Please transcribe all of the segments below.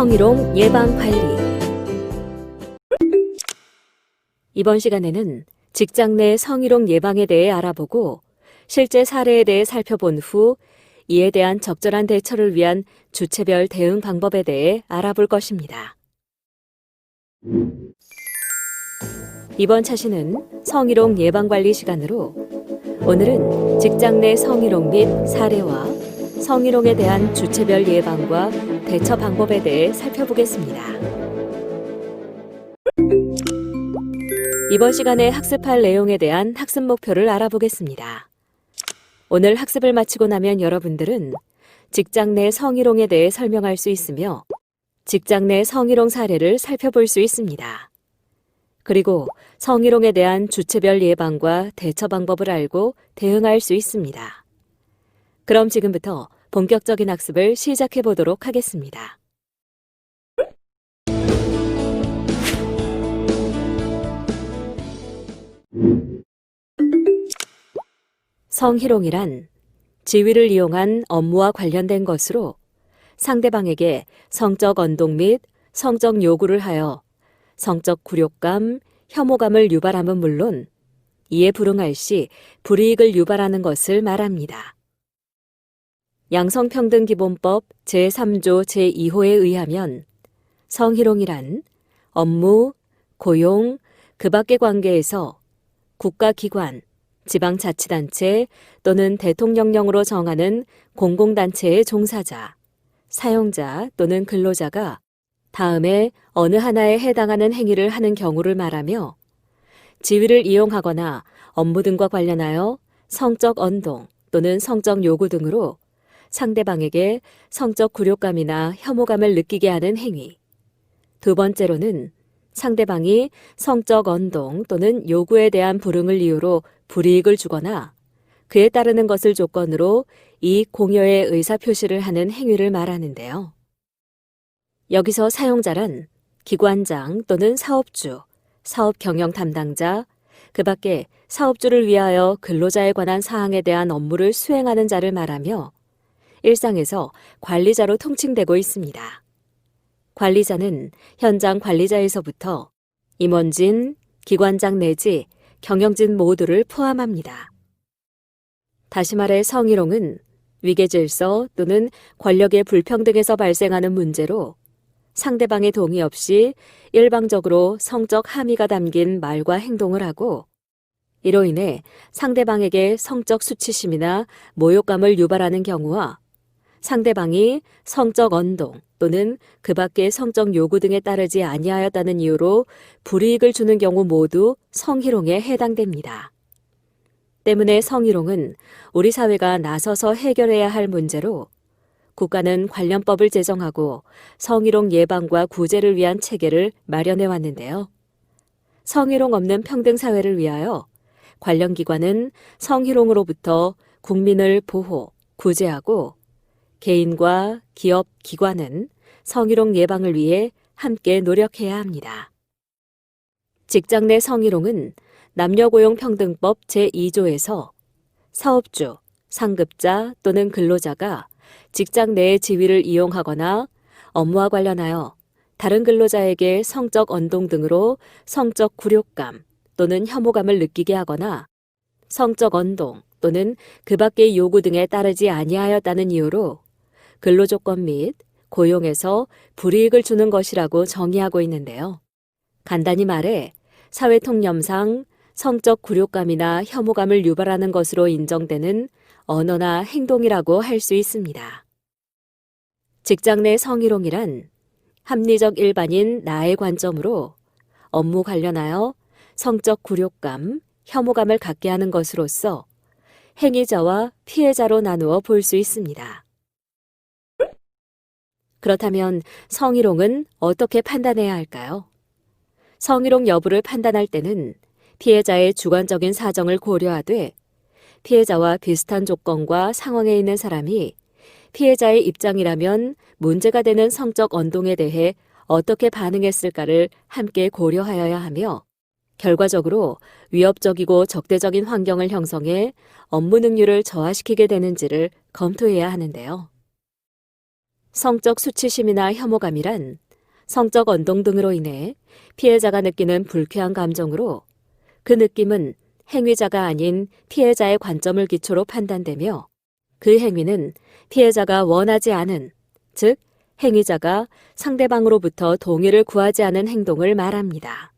성희롱 예방관리. 이번 시간에는 직장 내 성희롱 예방에 대해 알아보고 실제 사례에 대해 살펴본 후 이에 대한 적절한 대처를 위한 주체별 대응 방법에 대해 알아볼 것입니다. 이번 차시는 성희롱 예방관리 시간으로 오늘은 직장 내 성희롱 및 사례와 성희롱에 대한 주체별 예방과 대처 방법에 대해 살펴보겠습니다. 이번 시간에 학습할 내용에 대한 학습 목표를 알아보겠습니다. 오늘 학습을 마치고 나면 여러분들은 직장 내 성희롱에 대해 설명할 수 있으며 직장 내 성희롱 사례를 살펴볼 수 있습니다. 그리고 성희롱에 대한 주체별 예방과 대처 방법을 알고 대응할 수 있습니다. 그럼 지금부터 본격적인 학습을 시작해 보도록 하겠습니다. 성희롱이란 지위를 이용한 업무와 관련된 것으로 상대방에게 성적 언동 및 성적 요구를 하여 성적 굴욕감, 혐오감을 유발함은 물론 이에 불응할 시 불이익을 유발하는 것을 말합니다. 양성평등기본법 제3조 제2호에 의하면 성희롱이란 업무, 고용, 그 밖의 관계에서 국가기관, 지방자치단체 또는 대통령령으로 정하는 공공단체의 종사자, 사용자 또는 근로자가 다음에 어느 하나에 해당하는 행위를 하는 경우를 말하며 지위를 이용하거나 업무 등과 관련하여 성적 언동 또는 성적 요구 등으로 상대방에게 성적 굴욕감이나 혐오감을 느끼게 하는 행위. 두 번째로는 상대방이 성적 언동 또는 요구에 대한 불응을 이유로 불이익을 주거나 그에 따르는 것을 조건으로 이익 공여의 의사표시를 하는 행위를 말하는데요. 여기서 사용자란 기관장 또는 사업주, 사업 경영 담당자, 그 밖에 사업주를 위하여 근로자에 관한 사항에 대한 업무를 수행하는 자를 말하며 일상에서 관리자로 통칭되고 있습니다. 관리자는 현장 관리자에서부터 임원진, 기관장 내지 경영진 모두를 포함합니다. 다시 말해 성희롱은 위계질서 또는 권력의 불평등에서 발생하는 문제로 상대방의 동의 없이 일방적으로 성적 함의가 담긴 말과 행동을 하고 이로 인해 상대방에게 성적 수치심이나 모욕감을 유발하는 경우와 상대방이 성적 언동 또는 그 밖의 성적 요구 등에 따르지 아니하였다는 이유로 불이익을 주는 경우 모두 성희롱에 해당됩니다. 때문에 성희롱은 우리 사회가 나서서 해결해야 할 문제로 국가는 관련법을 제정하고 성희롱 예방과 구제를 위한 체계를 마련해 왔는데요. 성희롱 없는 평등 사회를 위하여 관련 기관은 성희롱으로부터 국민을 보호, 구제하고 개인과 기업, 기관은 성희롱 예방을 위해 함께 노력해야 합니다. 직장 내 성희롱은 남녀고용평등법 제2조에서 사업주, 상급자 또는 근로자가 직장 내의 지위를 이용하거나 업무와 관련하여 다른 근로자에게 성적 언동 등으로 성적 굴욕감 또는 혐오감을 느끼게 하거나 성적 언동 또는 그 밖의 요구 등에 따르지 아니하였다는 이유로 근로조건 및 고용에서 불이익을 주는 것이라고 정의하고 있는데요. 간단히 말해 사회통념상 성적 굴욕감이나 혐오감을 유발하는 것으로 인정되는 언어나 행동이라고 할 수 있습니다. 직장 내 성희롱이란 합리적 일반인 나의 관점으로 업무 관련하여 성적 굴욕감, 혐오감을 갖게 하는 것으로서 행위자와 피해자로 나누어 볼 수 있습니다. 그렇다면 성희롱은 어떻게 판단해야 할까요? 성희롱 여부를 판단할 때는 피해자의 주관적인 사정을 고려하되 피해자와 비슷한 조건과 상황에 있는 사람이 피해자의 입장이라면 문제가 되는 성적 언동에 대해 어떻게 반응했을까를 함께 고려하여야 하며 결과적으로 위협적이고 적대적인 환경을 형성해 업무 능률을 저하시키게 되는지를 검토해야 하는데요. 성적 수치심이나 혐오감이란 성적 언동 등으로 인해 피해자가 느끼는 불쾌한 감정으로 그 느낌은 행위자가 아닌 피해자의 관점을 기초로 판단되며 그 행위는 피해자가 원하지 않은, 즉 행위자가 상대방으로부터 동의를 구하지 않은 행동을 말합니다.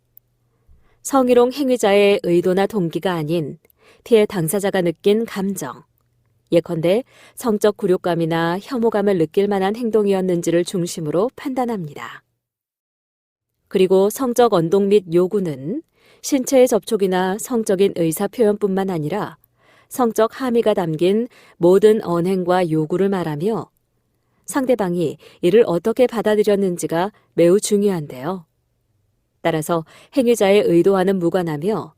성희롱 행위자의 의도나 동기가 아닌 피해 당사자가 느낀 감정, 예컨대 성적 굴욕감이나 혐오감을 느낄 만한 행동이었는지를 중심으로 판단합니다. 그리고 성적 언동 및 요구는 신체의 접촉이나 성적인 의사 표현뿐만 아니라 성적 함의가 담긴 모든 언행과 요구를 말하며 상대방이 이를 어떻게 받아들였는지가 매우 중요한데요. 따라서 행위자의 의도와는 무관하며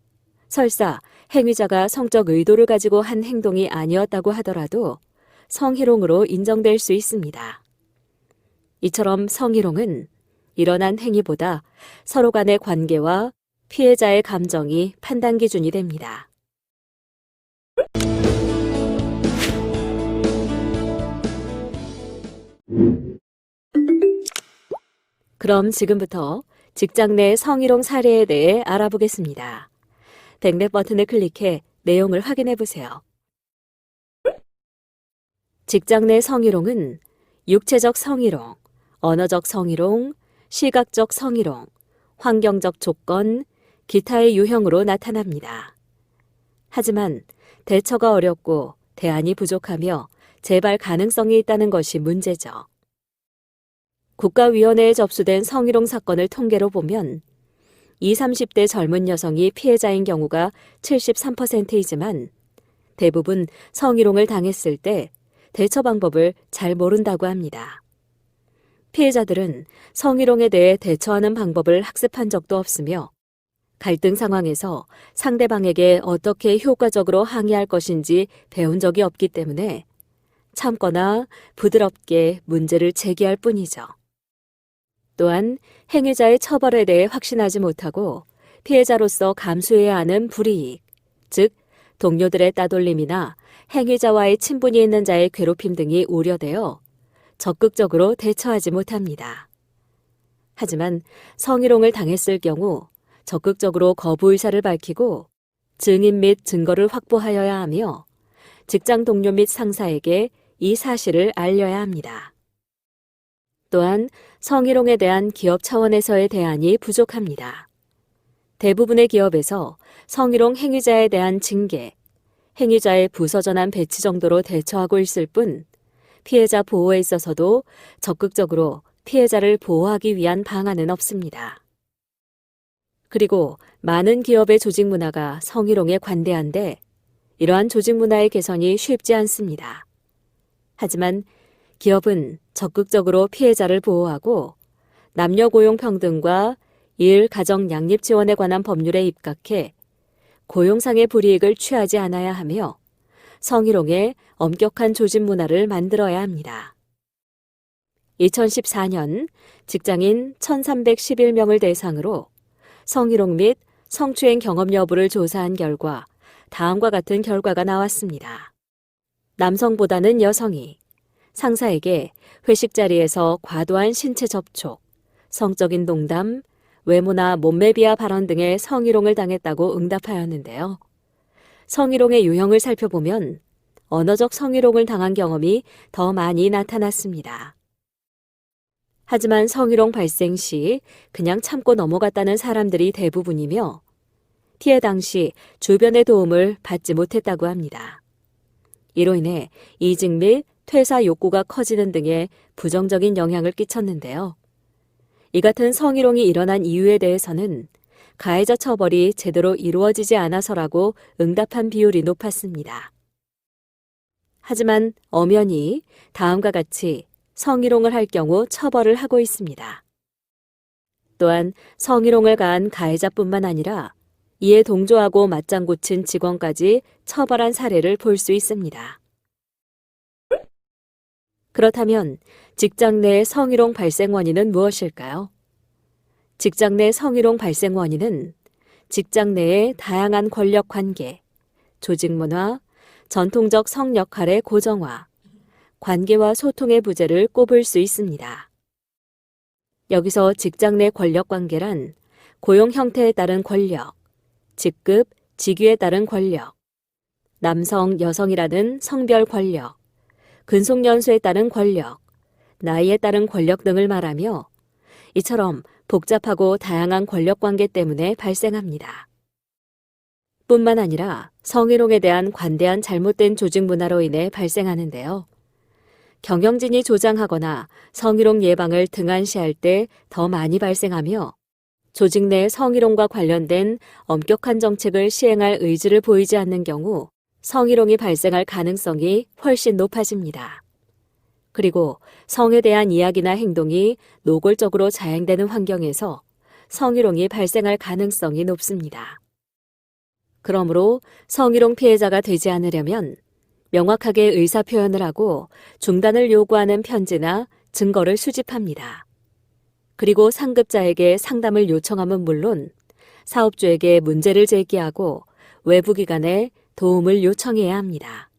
설사 행위자가 성적 의도를 가지고 한 행동이 아니었다고 하더라도 성희롱으로 인정될 수 있습니다. 이처럼 성희롱은 일어난 행위보다 서로 간의 관계와 피해자의 감정이 판단 기준이 됩니다. 그럼 지금부터 직장 내 성희롱 사례에 대해 알아보겠습니다. 백랩 버튼을 클릭해 내용을 확인해 보세요. 직장 내 성희롱은 육체적 성희롱, 언어적 성희롱, 시각적 성희롱, 환경적 조건, 기타의 유형으로 나타납니다. 하지만 대처가 어렵고 대안이 부족하며 재발 가능성이 있다는 것이 문제죠. 국가위원회에 접수된 성희롱 사건을 통계로 보면 20, 30대 젊은 여성이 피해자인 경우가 73%이지만 대부분 성희롱을 당했을 때 대처 방법을 잘 모른다고 합니다. 피해자들은 성희롱에 대해 대처하는 방법을 학습한 적도 없으며 갈등 상황에서 상대방에게 어떻게 효과적으로 항의할 것인지 배운 적이 없기 때문에 참거나 부드럽게 문제를 제기할 뿐이죠. 또한 행위자의 처벌에 대해 확신하지 못하고 피해자로서 감수해야 하는 불이익, 즉 동료들의 따돌림이나 행위자와의 친분이 있는 자의 괴롭힘 등이 우려되어 적극적으로 대처하지 못합니다. 하지만 성희롱을 당했을 경우 적극적으로 거부 의사를 밝히고 증인 및 증거를 확보하여야 하며 직장 동료 및 상사에게 이 사실을 알려야 합니다. 또한 성희롱에 대한 기업 차원에서의 대안이 부족합니다. 대부분의 기업에서 성희롱 행위자에 대한 징계, 행위자의 부서 전환 배치 정도로 대처하고 있을 뿐 피해자 보호에 있어서도 적극적으로 피해자를 보호하기 위한 방안은 없습니다. 그리고 많은 기업의 조직 문화가 성희롱에 관대한데 이러한 조직 문화의 개선이 쉽지 않습니다. 하지만 기업은 적극적으로 피해자를 보호하고 남녀 고용 평등과 일, 가정 양립 지원에 관한 법률에 입각해 고용상의 불이익을 취하지 않아야 하며 성희롱에 엄격한 조직 문화를 만들어야 합니다. 2014년 직장인 1,311명을 대상으로 성희롱 및 성추행 경험 여부를 조사한 결과 다음과 같은 결과가 나왔습니다. 남성보다는 여성이 상사에게 회식 자리에서 과도한 신체 접촉, 성적인 농담, 외모나 몸매 비하 발언 등의 성희롱을 당했다고 응답하였는데요. 성희롱의 유형을 살펴보면 언어적 성희롱을 당한 경험이 더 많이 나타났습니다. 하지만 성희롱 발생 시 그냥 참고 넘어갔다는 사람들이 대부분이며 피해 당시 주변의 도움을 받지 못했다고 합니다. 이로 인해 이직 및 퇴사 욕구가 커지는 등의 부정적인 영향을 끼쳤는데요. 이 같은 성희롱이 일어난 이유에 대해서는 가해자 처벌이 제대로 이루어지지 않아서라고 응답한 비율이 높았습니다. 하지만 엄연히 다음과 같이 성희롱을 할 경우 처벌을 하고 있습니다. 또한 성희롱을 가한 가해자뿐만 아니라 이에 동조하고 맞장구 친 직원까지 처벌한 사례를 볼 수 있습니다. 그렇다면 직장 내 성희롱 발생 원인은 무엇일까요? 직장 내 성희롱 발생 원인은 직장 내의 다양한 권력 관계, 조직 문화, 전통적 성 역할의 고정화, 관계와 소통의 부재를 꼽을 수 있습니다. 여기서 직장 내 권력 관계란 고용 형태에 따른 권력, 직급, 직위에 따른 권력, 남성, 여성이라는 성별 권력, 근속 연수에 따른 권력, 나이에 따른 권력 등을 말하며 이처럼 복잡하고 다양한 권력 관계 때문에 발생합니다. 뿐만 아니라 성희롱에 대한 관대한 잘못된 조직 문화로 인해 발생하는데요. 경영진이 조장하거나 성희롱 예방을 등한시할 때 더 많이 발생하며 조직 내 성희롱과 관련된 엄격한 정책을 시행할 의지를 보이지 않는 경우 성희롱이 발생할 가능성이 훨씬 높아집니다. 그리고 성에 대한 이야기나 행동이 노골적으로 자행되는 환경에서 성희롱이 발생할 가능성이 높습니다. 그러므로 성희롱 피해자가 되지 않으려면 명확하게 의사표현을 하고 중단을 요구하는 편지나 증거를 수집합니다. 그리고 상급자에게 상담을 요청함은 물론 사업주에게 문제를 제기하고 외부기관에 도움을 요청해야 합니다.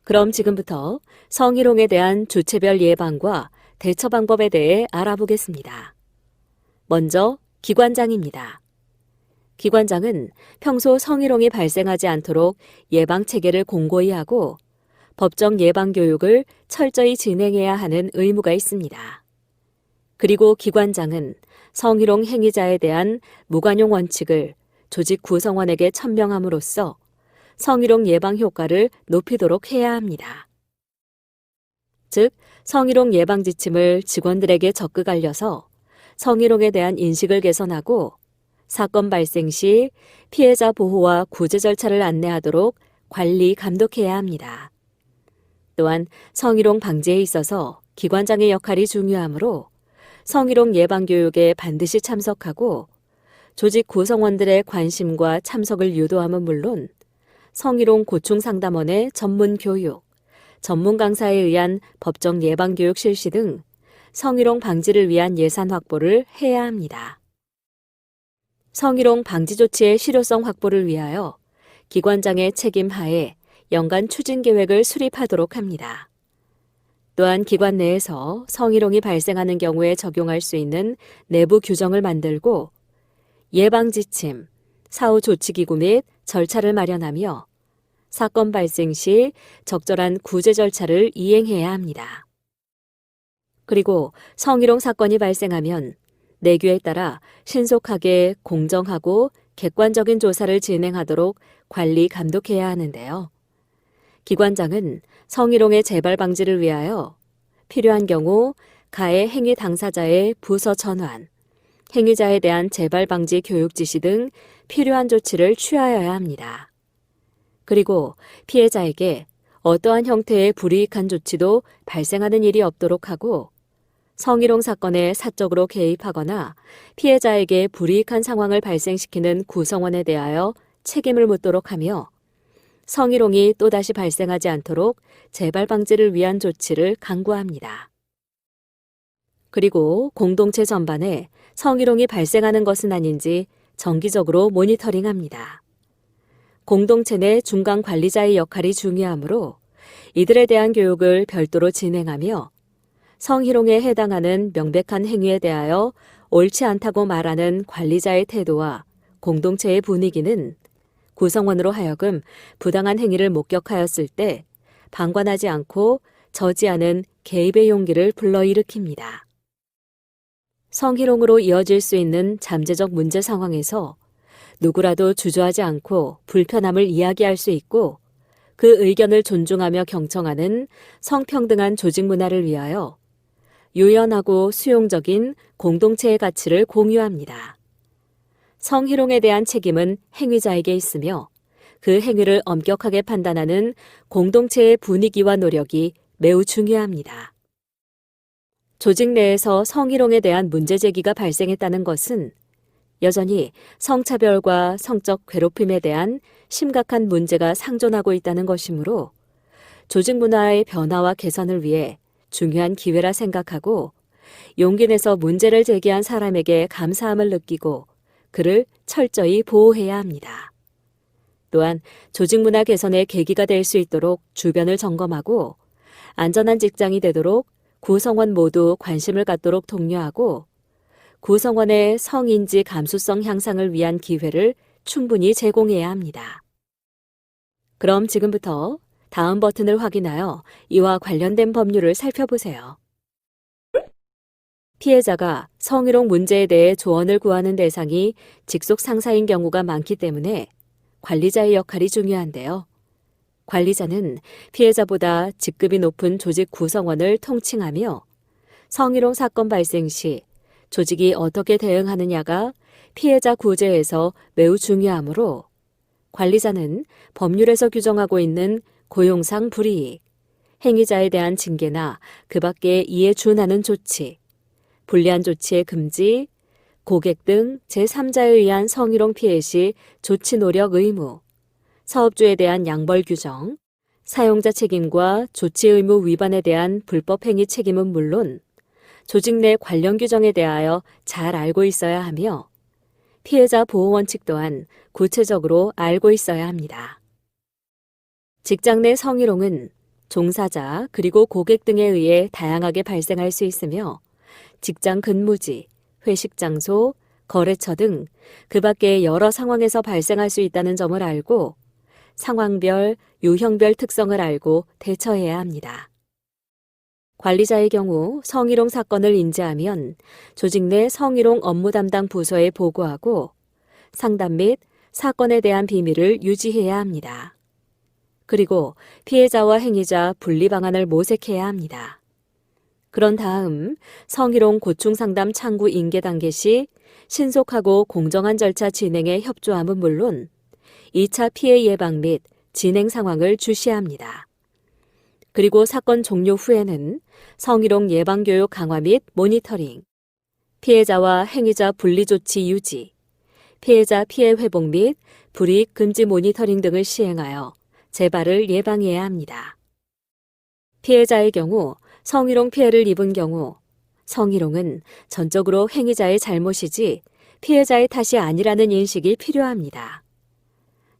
그럼 지금부터 성희롱에 대한 주체별 예방과 대처 방법에 대해 알아보겠습니다. 먼저 기관장입니다. 기관장은 평소 성희롱이 발생하지 않도록 예방 체계를 공고히 하고 법정 예방 교육을 철저히 진행해야 하는 의무가 있습니다. 그리고 기관장은 성희롱 행위자에 대한 무관용 원칙을 조직 구성원에게 천명함으로써 성희롱 예방 효과를 높이도록 해야 합니다. 즉, 성희롱 예방 지침을 직원들에게 적극 알려서 성희롱에 대한 인식을 개선하고 사건 발생 시 피해자 보호와 구제 절차를 안내하도록 관리, 감독해야 합니다. 또한 성희롱 방지에 있어서 기관장의 역할이 중요하므로 성희롱 예방 교육에 반드시 참석하고 조직 구성원들의 관심과 참석을 유도함은 물론 성희롱 고충상담원의 전문 교육, 전문 강사에 의한 법정 예방 교육 실시 등 성희롱 방지를 위한 예산 확보를 해야 합니다. 성희롱 방지 조치의 실효성 확보를 위하여 기관장의 책임 하에 연간 추진 계획을 수립하도록 합니다. 또한 기관 내에서 성희롱이 발생하는 경우에 적용할 수 있는 내부 규정을 만들고 예방 지침, 사후 조치 기구 및 절차를 마련하며 사건 발생 시 적절한 구제 절차를 이행해야 합니다. 그리고 성희롱 사건이 발생하면 내규에 따라 신속하게 공정하고 객관적인 조사를 진행하도록 관리, 감독해야 하는데요. 기관장은 성희롱의 재발 방지를 위하여 필요한 경우 가해 행위 당사자의 부서 전환, 행위자에 대한 재발 방지 교육 지시 등 필요한 조치를 취하여야 합니다. 그리고 피해자에게 어떠한 형태의 불이익한 조치도 발생하는 일이 없도록 하고 성희롱 사건에 사적으로 개입하거나 피해자에게 불이익한 상황을 발생시키는 구성원에 대하여 책임을 묻도록 하며 성희롱이 또다시 발생하지 않도록 재발 방지를 위한 조치를 강구합니다. 그리고 공동체 전반에 성희롱이 발생하는 것은 아닌지 정기적으로 모니터링합니다. 공동체 내 중간 관리자의 역할이 중요하므로 이들에 대한 교육을 별도로 진행하며 성희롱에 해당하는 명백한 행위에 대하여 옳지 않다고 말하는 관리자의 태도와 공동체의 분위기는 구성원으로 하여금 부당한 행위를 목격하였을 때 방관하지 않고 저지하는 개입의 용기를 불러일으킵니다. 성희롱으로 이어질 수 있는 잠재적 문제 상황에서 누구라도 주저하지 않고 불편함을 이야기할 수 있고 그 의견을 존중하며 경청하는 성평등한 조직 문화를 위하여 유연하고 수용적인 공동체의 가치를 공유합니다. 성희롱에 대한 책임은 행위자에게 있으며 그 행위를 엄격하게 판단하는 공동체의 분위기와 노력이 매우 중요합니다. 조직 내에서 성희롱에 대한 문제 제기가 발생했다는 것은 여전히 성차별과 성적 괴롭힘에 대한 심각한 문제가 상존하고 있다는 것이므로 조직 문화의 변화와 개선을 위해 중요한 기회라 생각하고 용기 내서 문제를 제기한 사람에게 감사함을 느끼고 그를 철저히 보호해야 합니다. 또한 조직 문화 개선의 계기가 될 수 있도록 주변을 점검하고 안전한 직장이 되도록 구성원 모두 관심을 갖도록 독려하고 구성원의 성인지 감수성 향상을 위한 기회를 충분히 제공해야 합니다. 그럼 지금부터 다음 버튼을 확인하여 이와 관련된 법률을 살펴보세요. 피해자가 성희롱 문제에 대해 조언을 구하는 대상이 직속 상사인 경우가 많기 때문에 관리자의 역할이 중요한데요. 관리자는 피해자보다 직급이 높은 조직 구성원을 통칭하며 성희롱 사건 발생 시 조직이 어떻게 대응하느냐가 피해자 구제에서 매우 중요하므로 관리자는 법률에서 규정하고 있는 고용상 불이익, 행위자에 대한 징계나 그 밖에 이에 준하는 조치, 불리한 조치의 금지, 고객 등 제3자에 의한 성희롱 피해 시 조치 노력 의무, 사업주에 대한 양벌 규정, 사용자 책임과 조치 의무 위반에 대한 불법 행위 책임은 물론 조직 내 관련 규정에 대하여 잘 알고 있어야 하며 피해자 보호 원칙 또한 구체적으로 알고 있어야 합니다. 직장 내 성희롱은 종사자 그리고 고객 등에 의해 다양하게 발생할 수 있으며 직장 근무지, 회식 장소, 거래처 등 그 밖에 여러 상황에서 발생할 수 있다는 점을 알고 상황별, 유형별 특성을 알고 대처해야 합니다. 관리자의 경우 성희롱 사건을 인지하면 조직 내 성희롱 업무 담당 부서에 보고하고 상담 및 사건에 대한 비밀을 유지해야 합니다. 그리고 피해자와 행위자 분리 방안을 모색해야 합니다. 그런 다음 성희롱 고충 상담 창구 인계 단계 시 신속하고 공정한 절차 진행에 협조함은 물론 2차 피해 예방 및 진행 상황을 주시합니다. 그리고 사건 종료 후에는 성희롱 예방교육 강화 및 모니터링, 피해자와 행위자 분리 조치 유지, 피해자 피해 회복 및 불이익 금지 모니터링 등을 시행하여 재발을 예방해야 합니다. 피해자의 경우 성희롱 피해를 입은 경우 성희롱은 전적으로 행위자의 잘못이지 피해자의 탓이 아니라는 인식이 필요합니다.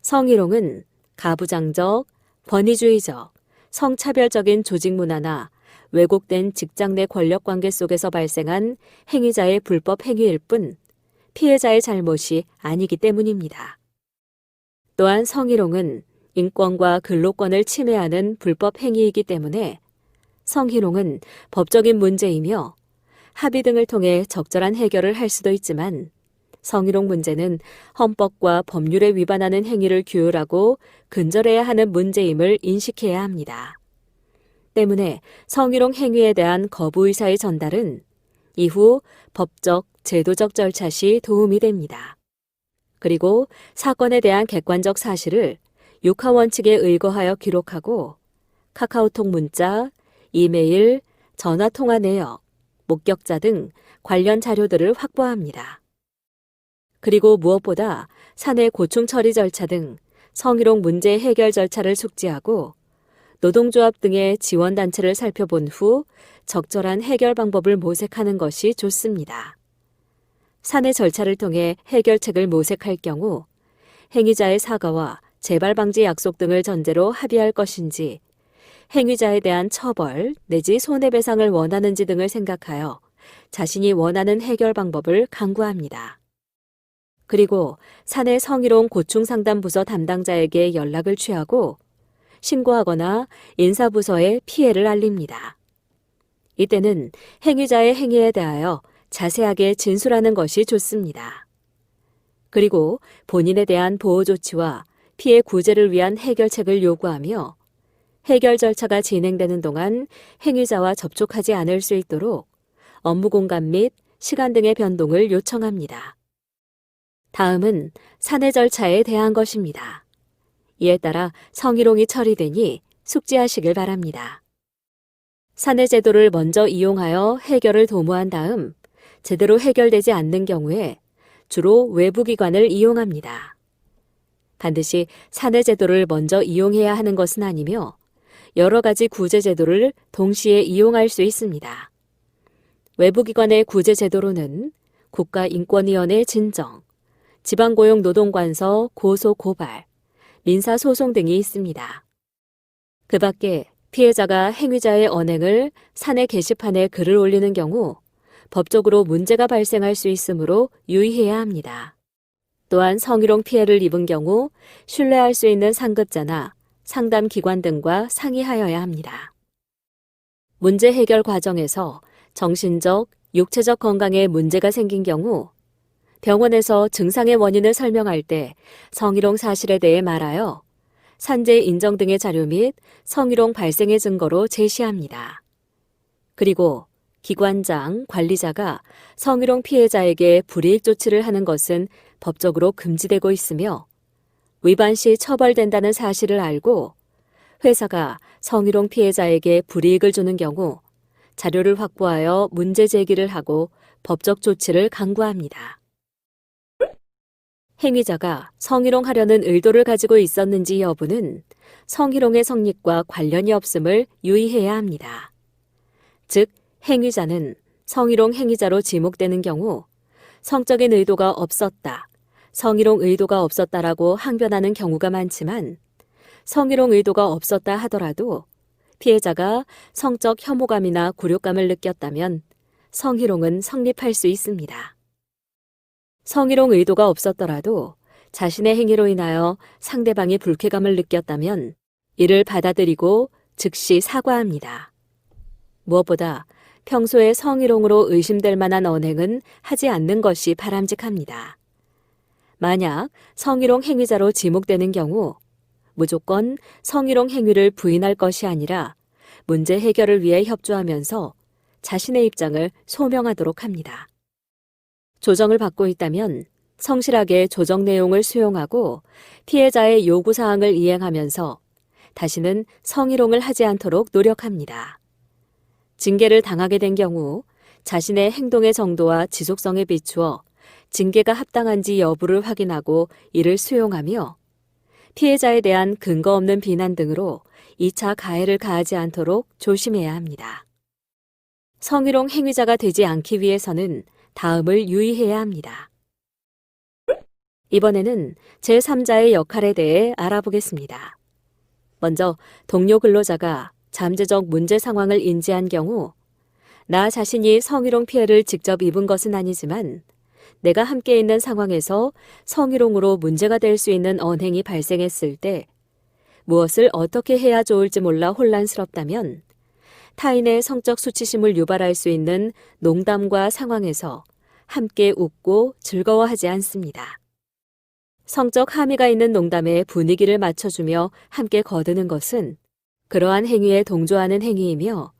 성희롱은 가부장적, 권위주의적, 성차별적인 조직 문화나 왜곡된 직장 내 권력 관계 속에서 발생한 행위자의 불법 행위일 뿐 피해자의 잘못이 아니기 때문입니다. 또한 성희롱은 인권과 근로권을 침해하는 불법 행위이기 때문에 성희롱은 법적인 문제이며 합의 등을 통해 적절한 해결을 할 수도 있지만 성희롱 문제는 헌법과 법률에 위반하는 행위를 규율하고 근절해야 하는 문제임을 인식해야 합니다. 때문에 성희롱 행위에 대한 거부 의사의 전달은 이후 법적, 제도적 절차 시 도움이 됩니다. 그리고 사건에 대한 객관적 사실을 육하 원칙에 의거하여 기록하고 카카오톡 문자, 이메일, 전화 통화 내역, 목격자 등 관련 자료들을 확보합니다. 그리고 무엇보다 사내 고충 처리 절차 등 성희롱 문제 해결 절차를 숙지하고 노동조합 등의 지원단체를 살펴본 후 적절한 해결 방법을 모색하는 것이 좋습니다. 사내 절차를 통해 해결책을 모색할 경우 행위자의 사과와 재발 방지 약속 등을 전제로 합의할 것인지 행위자에 대한 처벌 내지 손해배상을 원하는지 등을 생각하여 자신이 원하는 해결 방법을 강구합니다. 그리고 사내 성희롱 고충상담부서 담당자에게 연락을 취하고 신고하거나 인사부서에 피해를 알립니다. 이때는 행위자의 행위에 대하여 자세하게 진술하는 것이 좋습니다. 그리고 본인에 대한 보호 조치와 피해 구제를 위한 해결책을 요구하며 해결 절차가 진행되는 동안 행위자와 접촉하지 않을 수 있도록 업무 공간 및 시간 등의 변동을 요청합니다. 다음은 사내 절차에 대한 것입니다. 이에 따라 성희롱이 처리되니 숙지하시길 바랍니다. 사내 제도를 먼저 이용하여 해결을 도모한 다음 제대로 해결되지 않는 경우에 주로 외부 기관을 이용합니다. 반드시 사내 제도를 먼저 이용해야 하는 것은 아니며 여러 가지 구제 제도를 동시에 이용할 수 있습니다. 외부기관의 구제 제도로는 국가인권위원회 진정, 지방고용노동관서 고소 고발, 민사소송 등이 있습니다. 그 밖에 피해자가 행위자의 언행을 사내 게시판에 글을 올리는 경우 법적으로 문제가 발생할 수 있으므로 유의해야 합니다. 또한 성희롱 피해를 입은 경우 신뢰할 수 있는 상급자나 상담기관 등과 상의하여야 합니다. 문제 해결 과정에서 정신적, 육체적 건강에 문제가 생긴 경우 병원에서 증상의 원인을 설명할 때 성희롱 사실에 대해 말하여 산재 인정 등의 자료 및 성희롱 발생의 증거로 제시합니다. 그리고 기관장, 관리자가 성희롱 피해자에게 불이익 조치를 하는 것은 법적으로 금지되고 있으며 위반 시 처벌된다는 사실을 알고 회사가 성희롱 피해자에게 불이익을 주는 경우 자료를 확보하여 문제 제기를 하고 법적 조치를 강구합니다. 행위자가 성희롱하려는 의도를 가지고 있었는지 여부는 성희롱의 성립과 관련이 없음을 유의해야 합니다. 즉, 행위자는 성희롱 행위자로 지목되는 경우 성적인 의도가 없었다, 성희롱 의도가 없었다라고 항변하는 경우가 많지만 성희롱 의도가 없었다 하더라도 피해자가 성적 혐오감이나 굴욕감을 느꼈다면 성희롱은 성립할 수 있습니다. 성희롱 의도가 없었더라도 자신의 행위로 인하여 상대방이 불쾌감을 느꼈다면 이를 받아들이고 즉시 사과합니다. 무엇보다 평소에 성희롱으로 의심될 만한 언행은 하지 않는 것이 바람직합니다. 만약 성희롱 행위자로 지목되는 경우 무조건 성희롱 행위를 부인할 것이 아니라 문제 해결을 위해 협조하면서 자신의 입장을 소명하도록 합니다. 조정을 받고 있다면 성실하게 조정 내용을 수용하고 피해자의 요구사항을 이행하면서 다시는 성희롱을 하지 않도록 노력합니다. 징계를 당하게 된 경우 자신의 행동의 정도와 지속성에 비추어 징계가 합당한지 여부를 확인하고 이를 수용하며 피해자에 대한 근거 없는 비난 등으로 2차 가해를 가하지 않도록 조심해야 합니다. 성희롱 행위자가 되지 않기 위해서는 다음을 유의해야 합니다. 이번에는 제3자의 역할에 대해 알아보겠습니다. 먼저 동료 근로자가 잠재적 문제 상황을 인지한 경우 나 자신이 성희롱 피해를 직접 입은 것은 아니지만 내가 함께 있는 상황에서 성희롱으로 문제가 될 수 있는 언행이 발생했을 때 무엇을 어떻게 해야 좋을지 몰라 혼란스럽다면 타인의 성적 수치심을 유발할 수 있는 농담과 상황에서 함께 웃고 즐거워하지 않습니다. 성적 함의가 있는 농담에 분위기를 맞춰주며 함께 거드는 것은 그러한 행위에 동조하는 행위이며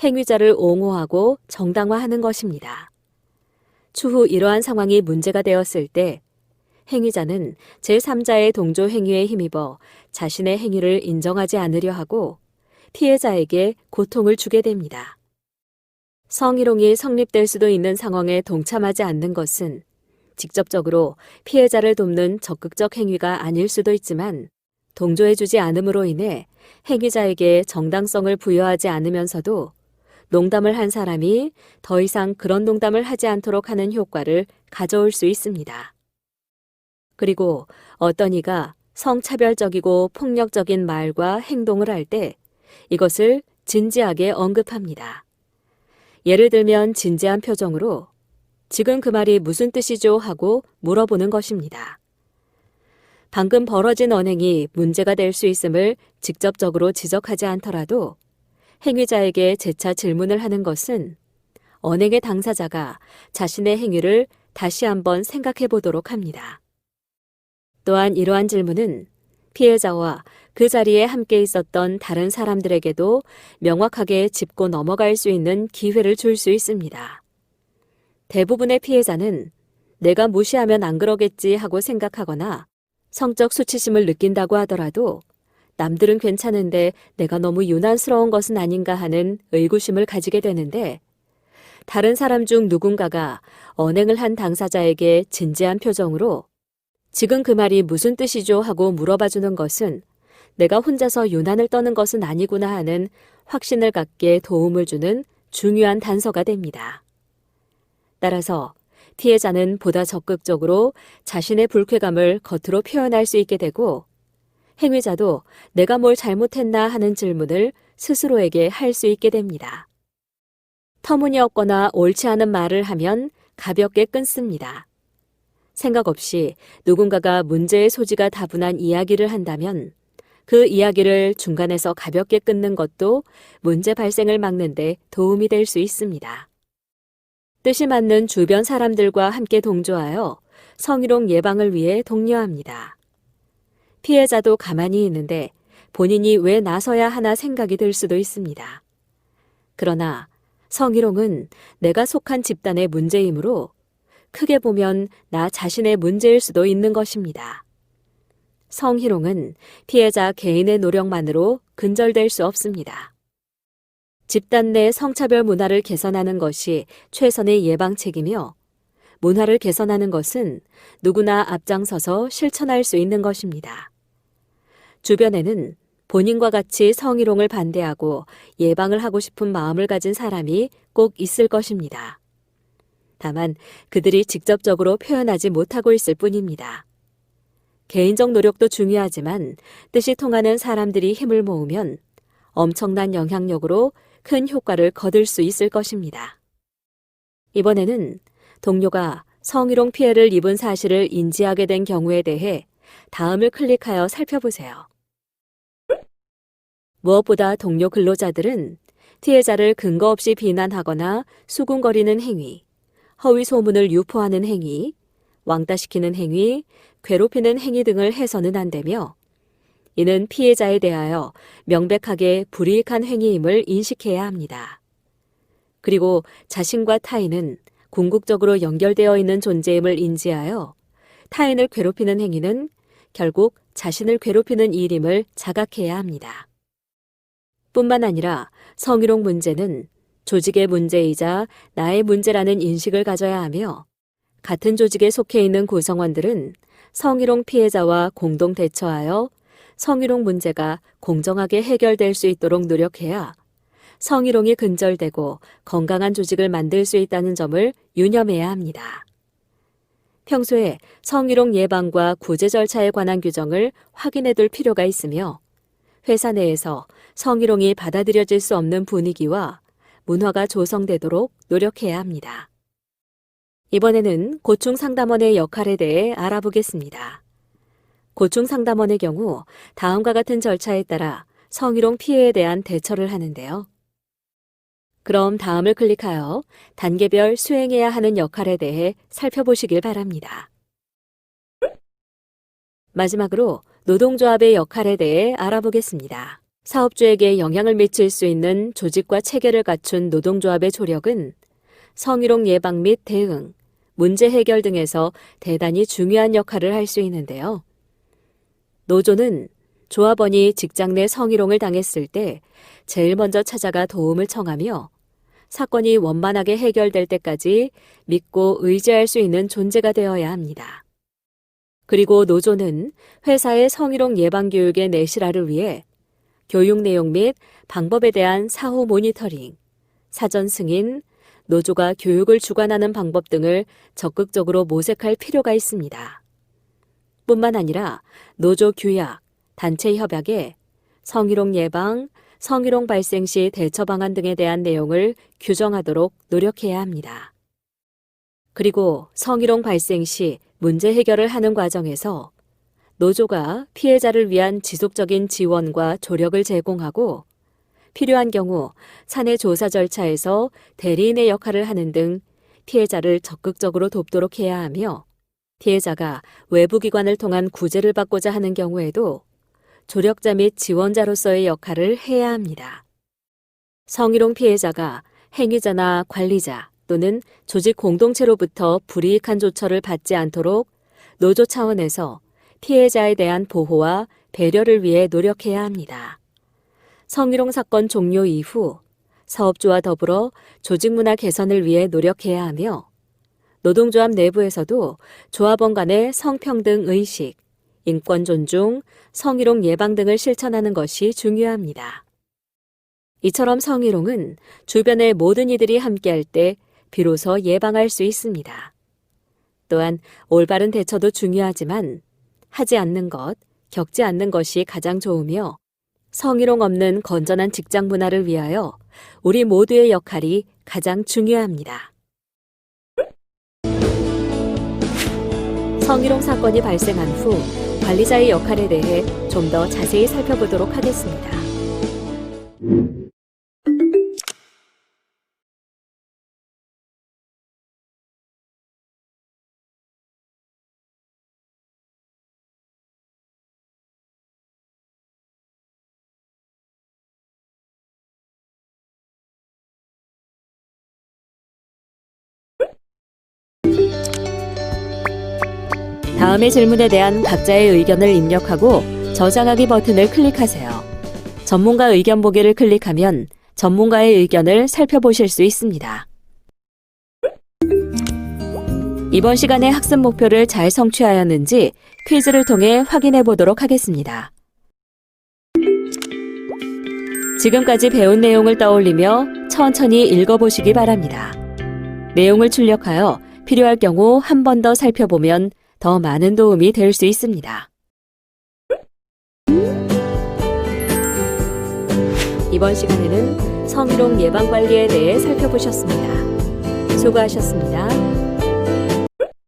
행위자를 옹호하고 정당화하는 것입니다. 추후 이러한 상황이 문제가 되었을 때 행위자는 제3자의 동조 행위에 힘입어 자신의 행위를 인정하지 않으려 하고 피해자에게 고통을 주게 됩니다. 성희롱이 성립될 수도 있는 상황에 동참하지 않는 것은 직접적으로 피해자를 돕는 적극적 행위가 아닐 수도 있지만 동조해주지 않음으로 인해 행위자에게 정당성을 부여하지 않으면서도 농담을 한 사람이 더 이상 그런 농담을 하지 않도록 하는 효과를 가져올 수 있습니다. 그리고 어떤 이가 성차별적이고 폭력적인 말과 행동을 할 때 이것을 진지하게 언급합니다. 예를 들면 진지한 표정으로 지금 그 말이 무슨 뜻이죠? 하고 물어보는 것입니다. 방금 벌어진 언행이 문제가 될 수 있음을 직접적으로 지적하지 않더라도 행위자에게 재차 질문을 하는 것은 언행의 당사자가 자신의 행위를 다시 한번 생각해 보도록 합니다. 또한 이러한 질문은 피해자와 그 자리에 함께 있었던 다른 사람들에게도 명확하게 짚고 넘어갈 수 있는 기회를 줄 수 있습니다. 대부분의 피해자는 내가 무시하면 안 그러겠지 하고 생각하거나 성적 수치심을 느낀다고 하더라도 남들은 괜찮은데 내가 너무 유난스러운 것은 아닌가 하는 의구심을 가지게 되는데 다른 사람 중 누군가가 언행을 한 당사자에게 진지한 표정으로 지금 그 말이 무슨 뜻이죠? 하고 물어봐주는 것은 내가 혼자서 유난을 떠는 것은 아니구나 하는 확신을 갖게 도움을 주는 중요한 단서가 됩니다. 따라서 피해자는 보다 적극적으로 자신의 불쾌감을 겉으로 표현할 수 있게 되고 행위자도 내가 뭘 잘못했나 하는 질문을 스스로에게 할 수 있게 됩니다. 터무니없거나 옳지 않은 말을 하면 가볍게 끊습니다. 생각 없이 누군가가 문제의 소지가 다분한 이야기를 한다면 그 이야기를 중간에서 가볍게 끊는 것도 문제 발생을 막는 데 도움이 될 수 있습니다. 뜻이 맞는 주변 사람들과 함께 동조하여 성희롱 예방을 위해 독려합니다. 피해자도 가만히 있는데 본인이 왜 나서야 하나 생각이 들 수도 있습니다. 그러나 성희롱은 내가 속한 집단의 문제이므로 크게 보면 나 자신의 문제일 수도 있는 것입니다. 성희롱은 피해자 개인의 노력만으로 근절될 수 없습니다. 집단 내 성차별 문화를 개선하는 것이 최선의 예방책이며 문화를 개선하는 것은 누구나 앞장서서 실천할 수 있는 것입니다. 주변에는 본인과 같이 성희롱을 반대하고 예방을 하고 싶은 마음을 가진 사람이 꼭 있을 것입니다. 다만 그들이 직접적으로 표현하지 못하고 있을 뿐입니다. 개인적 노력도 중요하지만 뜻이 통하는 사람들이 힘을 모으면 엄청난 영향력으로 큰 효과를 거둘 수 있을 것입니다. 이번에는 동료가 성희롱 피해를 입은 사실을 인지하게 된 경우에 대해 다음을 클릭하여 살펴보세요. 무엇보다 동료 근로자들은 피해자를 근거 없이 비난하거나 수군거리는 행위, 허위 소문을 유포하는 행위, 왕따시키는 행위, 괴롭히는 행위 등을 해서는 안 되며 이는 피해자에 대하여 명백하게 불이익한 행위임을 인식해야 합니다. 그리고 자신과 타인은 궁극적으로 연결되어 있는 존재임을 인지하여 타인을 괴롭히는 행위는 결국 자신을 괴롭히는 일임을 자각해야 합니다. 뿐만 아니라 성희롱 문제는 조직의 문제이자 나의 문제라는 인식을 가져야 하며 같은 조직에 속해 있는 구성원들은 성희롱 피해자와 공동 대처하여 성희롱 문제가 공정하게 해결될 수 있도록 노력해야 성희롱이 근절되고 건강한 조직을 만들 수 있다는 점을 유념해야 합니다. 평소에 성희롱 예방과 구제 절차에 관한 규정을 확인해 둘 필요가 있으며 회사 내에서 성희롱이 받아들여질 수 없는 분위기와 문화가 조성되도록 노력해야 합니다. 이번에는 고충상담원의 역할에 대해 알아보겠습니다. 고충상담원의 경우 다음과 같은 절차에 따라 성희롱 피해에 대한 대처를 하는데요. 그럼 다음을 클릭하여 단계별 수행해야 하는 역할에 대해 살펴보시길 바랍니다. 마지막으로 노동조합의 역할에 대해 알아보겠습니다. 사업주에게 영향을 미칠 수 있는 조직과 체계를 갖춘 노동조합의 조력은 성희롱 예방 및 대응, 문제 해결 등에서 대단히 중요한 역할을 할 수 있는데요. 노조는 조합원이 직장 내 성희롱을 당했을 때 제일 먼저 찾아가 도움을 청하며 사건이 원만하게 해결될 때까지 믿고 의지할 수 있는 존재가 되어야 합니다. 그리고 노조는 회사의 성희롱 예방 교육의 내실화를 위해 교육 내용 및 방법에 대한 사후 모니터링, 사전 승인, 노조가 교육을 주관하는 방법 등을 적극적으로 모색할 필요가 있습니다. 뿐만 아니라 노조 규약, 단체 협약에 성희롱 예방, 성희롱 발생 시 대처 방안 등에 대한 내용을 규정하도록 노력해야 합니다. 그리고 성희롱 발생 시 문제 해결을 하는 과정에서 노조가 피해자를 위한 지속적인 지원과 조력을 제공하고 필요한 경우 사내 조사 절차에서 대리인의 역할을 하는 등 피해자를 적극적으로 돕도록 해야 하며 피해자가 외부 기관을 통한 구제를 받고자 하는 경우에도 조력자 및 지원자로서의 역할을 해야 합니다. 성희롱 피해자가 행위자나 관리자 또는 조직 공동체로부터 불이익한 조처를 받지 않도록 노조 차원에서 피해자에 대한 보호와 배려를 위해 노력해야 합니다. 성희롱 사건 종료 이후 사업주와 더불어 조직 문화 개선을 위해 노력해야 하며 노동조합 내부에서도 조합원 간의 성평등 의식, 인권 존중, 성희롱 예방 등을 실천하는 것이 중요합니다. 이처럼 성희롱은 주변의 모든 이들이 함께할 때 비로소 예방할 수 있습니다. 또한 올바른 대처도 중요하지만 하지 않는 것, 겪지 않는 것이 가장 좋으며 성희롱 없는 건전한 직장 문화를 위하여 우리 모두의 역할이 가장 중요합니다. 성희롱 사건이 발생한 후 관리자의 역할에 대해 좀 더 자세히 살펴보도록 하겠습니다. 다음의 질문에 대한 각자의 의견을 입력하고 저장하기 버튼을 클릭하세요. 전문가 의견 보기를 클릭하면 전문가의 의견을 살펴보실 수 있습니다. 이번 시간의 학습 목표를 잘 성취하였는지 퀴즈를 통해 확인해 보도록 하겠습니다. 지금까지 배운 내용을 떠올리며 천천히 읽어보시기 바랍니다. 내용을 출력하여 필요할 경우 한 번 더 살펴보면 더 많은 도움이 될 수 있습니다. 이번 시간에는 성희롱 예방 관리에 대해 살펴보셨습니다. 수고하셨습니다.